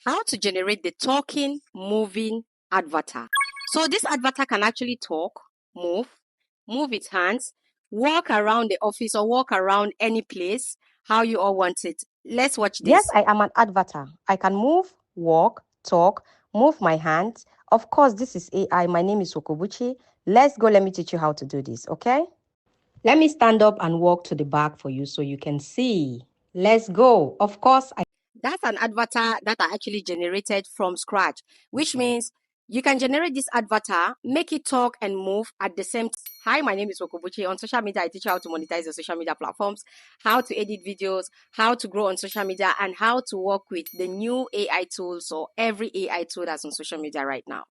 how to generate the talking, moving avatar. So this avatar can actually talk, move its hands, walk around the office or walk around any place, how you all want it. Let's watch this. Yes, I am an avatar. I can move, walk, talk, move my hands. Of course, this is AI. My name is Okobuchi. Let's go. Let me teach you how to do this, okay? Let me stand up and walk to the back for you so you can see. Let's go. Of course, That's an avatar that I actually generated from scratch, which means you can generate this avatar, make it talk and move at the same time. Hi, my name is Okobuchi. On social media, I teach you how to monetize your social media platforms, how to edit videos, how to grow on social media, and how to work with the new AI tools or every AI tool that's on social media right now.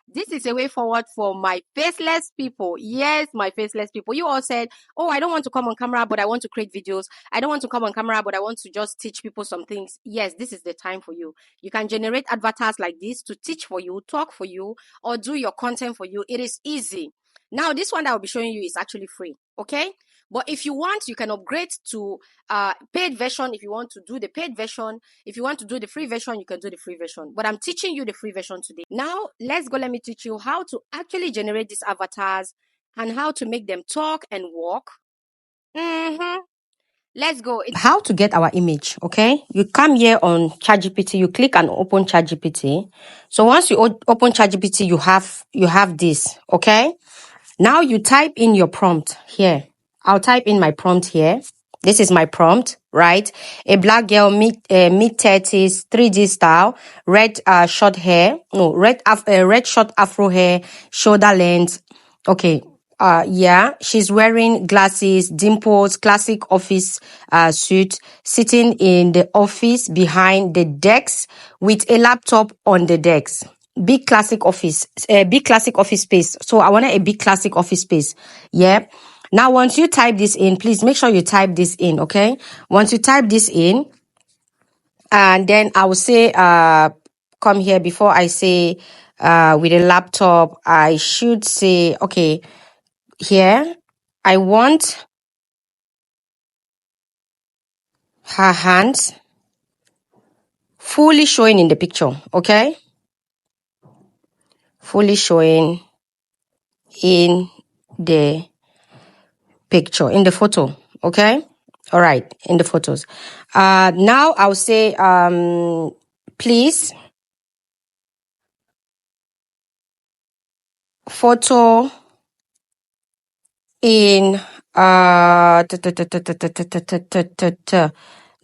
This is a way forward for my faceless people. Yes, my faceless people. You all said, oh, I don't want to come on camera, but I want to create videos. I don't want to come on camera, but I want to just teach people some things. Yes, this is the time for you. You can generate avatars like this to teach for you, talk for you, or do your content for you. It is easy. Now, this one that I'll be showing you is actually free. Okay? But if you want, you can upgrade to paid version. If you want to do the paid version, if you want to do the free version, you can do the free version. But I'm teaching you the free version today. Now, let's go. Let me teach you how to actually generate these avatars and how to make them talk and walk. Let's go. how to get our image, okay? You come here on ChatGPT, you click and open ChatGPT. So once you open ChatGPT, you have this, okay? Now you type in your prompt here. I'll type in my prompt here. This is my prompt, right? A black girl, mid-30s, 3D style, red short hair, no, red short afro hair, shoulder length. Okay. Yeah, she's wearing glasses, dimples, classic office suit, sitting in the office behind the decks with a laptop on the decks. Big classic office space. So I wanted a big classic office space. Yeah. Now, once you type this in, please make sure you type this in, okay? Once you type this in, and then I will say, come here before I say, with a laptop, I should say, okay, here, I want her hands fully showing in the picture, okay? Fully showing in the picture, in the photo, okay? All right, in the photos. Now I'll say, please, photo in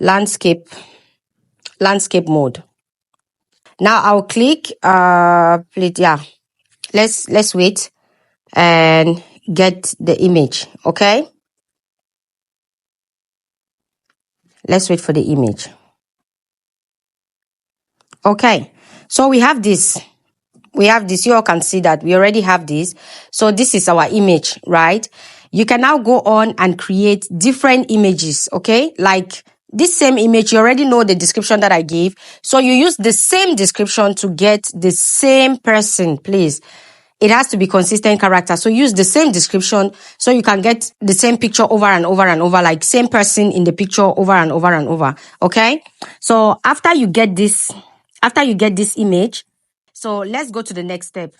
landscape mode. Now I'll click please, yeah. Let's wait and get the image, okay? Let's wait for the image. Okay, so we have this. You all can see that we already have this. So this is our image, right? You can now go on and create different images, okay? Like this same image, you already know the description that I gave. So you use the same description to get the same person, please. It has to be consistent character. So use the same description so you can get the same picture over and over and over, like same person in the picture over and over and over, okay? So after you get this image, so let's go to the next step.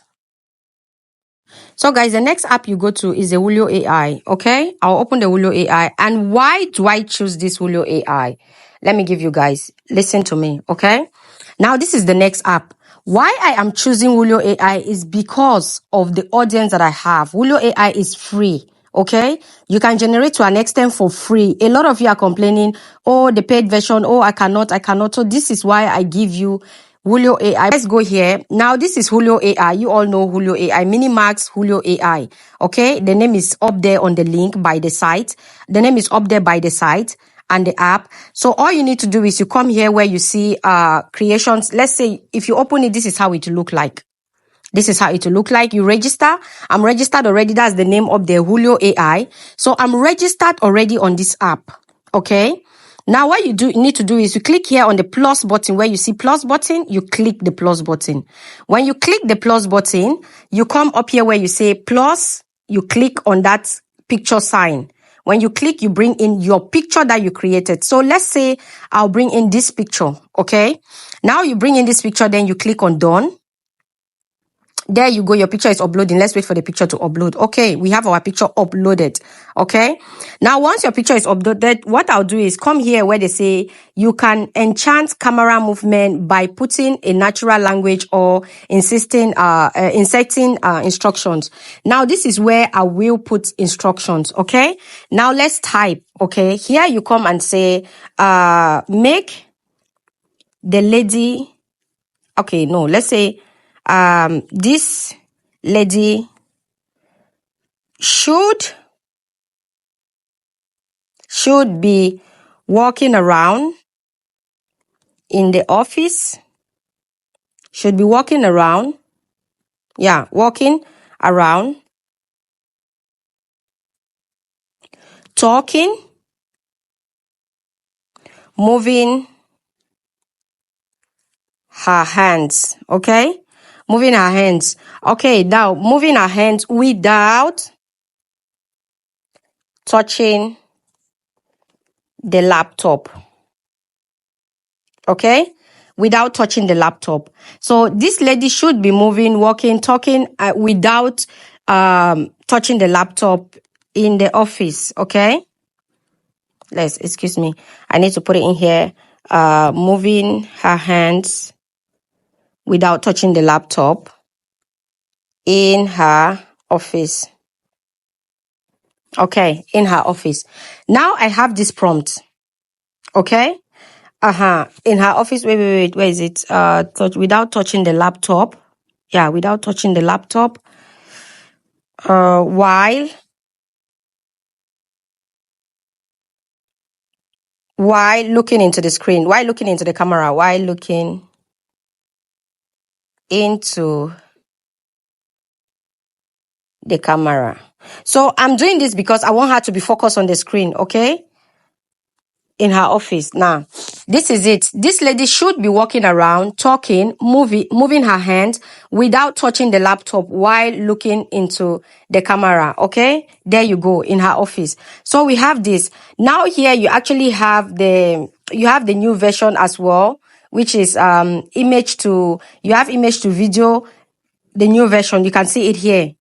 So guys, the next app you go to is the Wulio AI, okay? I'll open the Wulio AI. And why do I choose this Wulio AI? Let me give you guys, listen to me, okay? Now this is the next app. Why I am choosing Wulio AI is because of the audience that I have. Wulio AI is free. Okay, you can generate to an extent for free. A lot of you are complaining, oh, the paid version, oh, I cannot. So this is why I give you Wulio AI. Let's go here. Now, this is Wulio AI. You all know Wulio AI. Minimax Wulio AI. Okay, the name is up there on the link by the site. The name is up there by the site and the app. So all you need to do is you come here where you see creations. Let's say if you open it, this is how it will look like. This is how it will look like. You register. I'm registered already. That's the name of the Wulio AI. So I'm registered already on this app. Okay. Now what you need to do is you click here on the plus button where you see plus button. You click the plus button. When you click the plus button, you come up here where you say plus. You click on that picture sign. When you click, you bring in your picture that you created. So let's say I'll bring in this picture, okay? Now you bring in this picture, then you click on done. There you go. Your picture is uploading. Let's wait for the picture to upload. Okay, we have our picture uploaded. Okay. Now, once your picture is uploaded, what I'll do is come here where they say you can enchant camera movement by putting a natural language or inserting instructions. Now, this is where I will put instructions. Okay. Now, let's type. Okay. Here you come and say, make the lady. Okay, no, let's say, this lady should be walking around in the office, should be walking around, walking around, talking, moving her hands, okay? Moving her hands. Okay, now moving her hands without touching the laptop. Okay, without touching the laptop. So this lady should be moving, walking, talking without touching the laptop in the office. Okay, excuse me, I need to put it in here. Moving her hands without touching the laptop in her office. Okay, in her office. Now I have this prompt. Okay. In her office, wait, where is it? Without touching the laptop. Yeah, without touching the laptop. While looking into the screen, while looking into the camera, while looking into the camera. So I'm doing this because I want her to be focused on the screen, okay? In her office. Now, this is it. This lady should be walking around, talking, moving her hands without touching the laptop while looking into the camera. Okay, there you go, in her office. So we have this. Now here you actually have the new version as well, which is image to video, the new version. You can see it here.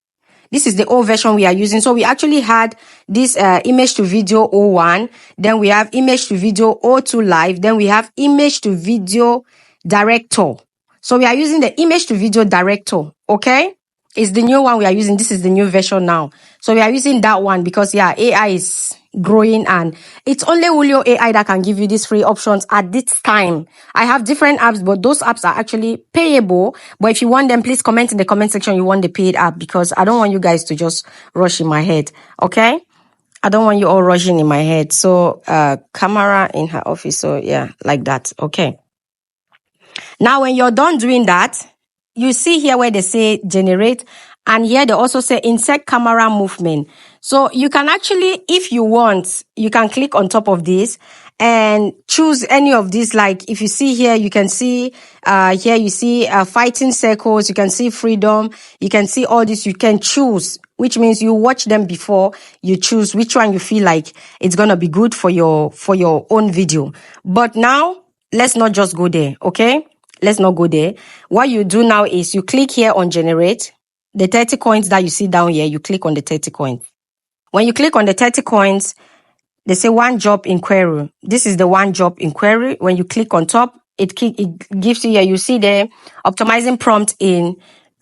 This is the old version we are using. So we actually had this image to video O1. Then we have image to video O2 live. Then we have image to video director. So we are using the image to video director. Okay. It's the new one we are using. This is the new version now. So we are using that one because AI is growing and it's only Wulio AI that can give you these free options at this time. I have different apps, but those apps are actually payable. But if you want them, please comment in the comment section you want the paid app because I don't want you guys to just rush in my head. Okay? I don't want you all rushing in my head. So, camera in her office. So yeah, like that. Okay. Now, when you're done doing that, you see here where they say generate, and here they also say insert camera movement. So you can actually, if you want, you can click on top of this and choose any of these. Like if you see here, you can see, here you see fighting circles, you can see freedom, you can see all this, you can choose, which means you watch them before you choose which one you feel like it's going to be good for your own video. But now, let's not just go there, okay? Let's not go there. What you do now is you click here on generate. The 30 coins that you see down here, you click on the 30 coins. When you click on the 30 coins, they say one job inquiry. This is the one job inquiry. When you click on top, it gives you here, you see the optimizing prompt in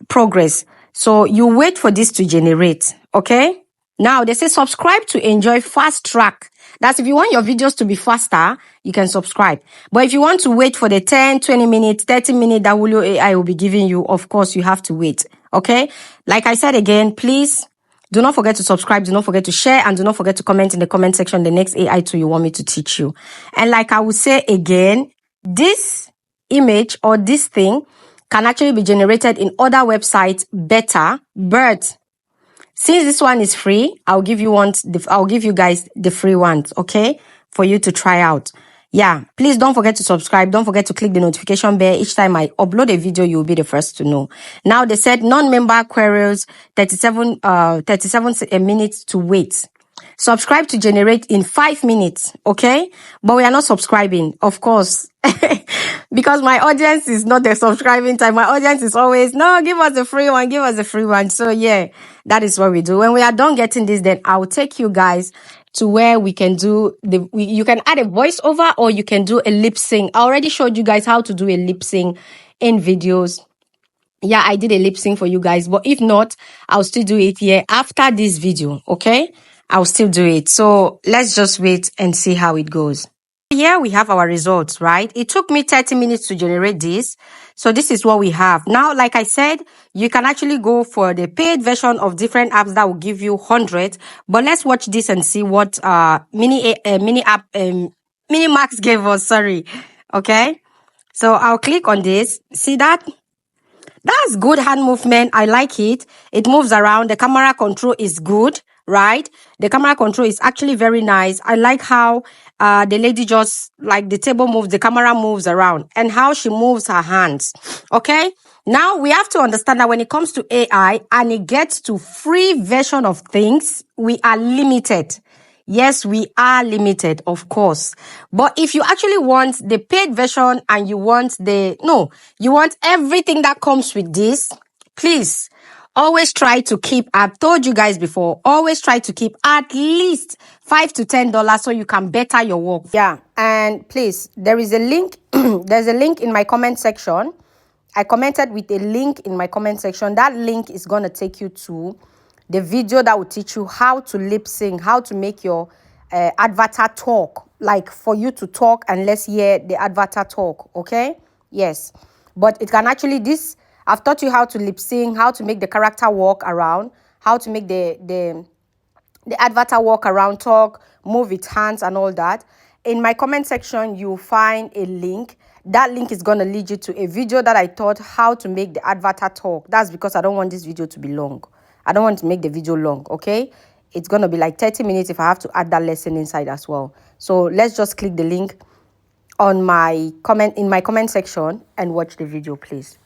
progress. So you wait for this to generate, okay? Now they say subscribe to enjoy fast track. That's if you want your videos to be faster, you can subscribe. But if you want to wait for the 10, 20 minutes, 30 minutes that Wulio AI will be giving you, of course, you have to wait. Okay? Like I said again, please do not forget to subscribe, do not forget to share, and do not forget to comment in the comment section the next AI tool you want me to teach you. And like I will say again, this image or this thing can actually be generated in other websites better, but since this one is free, I'll give you guys the free ones, okay? For you to try out. Yeah, please don't forget to subscribe. Don't forget to click the notification bell. Each time I upload a video, you'll be the first to know. Now, they said non-member queries, 37 minutes to wait. Subscribe to generate in 5 minutes, okay? But we are not subscribing, of course. Because my audience is not the subscribing type. My audience is always, no, give us a free one, give us a free one. So yeah, that is what we do. When we are done getting this, then I'll take you guys to where we can do you can add a voiceover or you can do a lip sync. I already showed you guys how to do a lip sync in videos. Yeah, I did a lip sync for you guys, but if not, I'll still do it here after this video, okay? I'll still do it. So let's just wait and see how it goes. Here we have our results, right? It took me 30 minutes to generate this. So this is what we have. Now, like I said, you can actually go for the paid version of different apps that will give you hundreds. But let's watch this and see what mini Max gave us, sorry. Okay? So I'll click on this. See that? That's good hand movement. I like it. It moves around. The camera control is good, right? The camera control is actually very nice. I like how the lady just, like the table moves, the camera moves around and how she moves her hands. Okay? Now we have to understand that when it comes to AI and it gets to free version of things, we are limited. Yes, we are limited, of course. But if you actually want the paid version and you want you want everything that comes with this, please always try to keep, I've told you guys before, always try to keep at least $5 to $10 so you can better your work. Yeah, and please, there is a link, there's a link in my comment section. I commented with a link in my comment section. That link is going to take you to the video that will teach you how to lip sync, how to make your avatar talk, like for you to talk and let's hear the avatar talk, okay? Yes. But it can actually, I've taught you how to lip sync, how to make the character walk around, how to make the avatar walk around, talk, move its hands and all that. In my comment section, you'll find a link. That link is going to lead you to a video that I taught how to make the avatar talk. That's because I don't want this video to be long. I don't want to make the video long, okay? It's going to be like 30 minutes if I have to add that lesson inside as well. So let's just click the link on my comment, in my comment section and watch the video, please.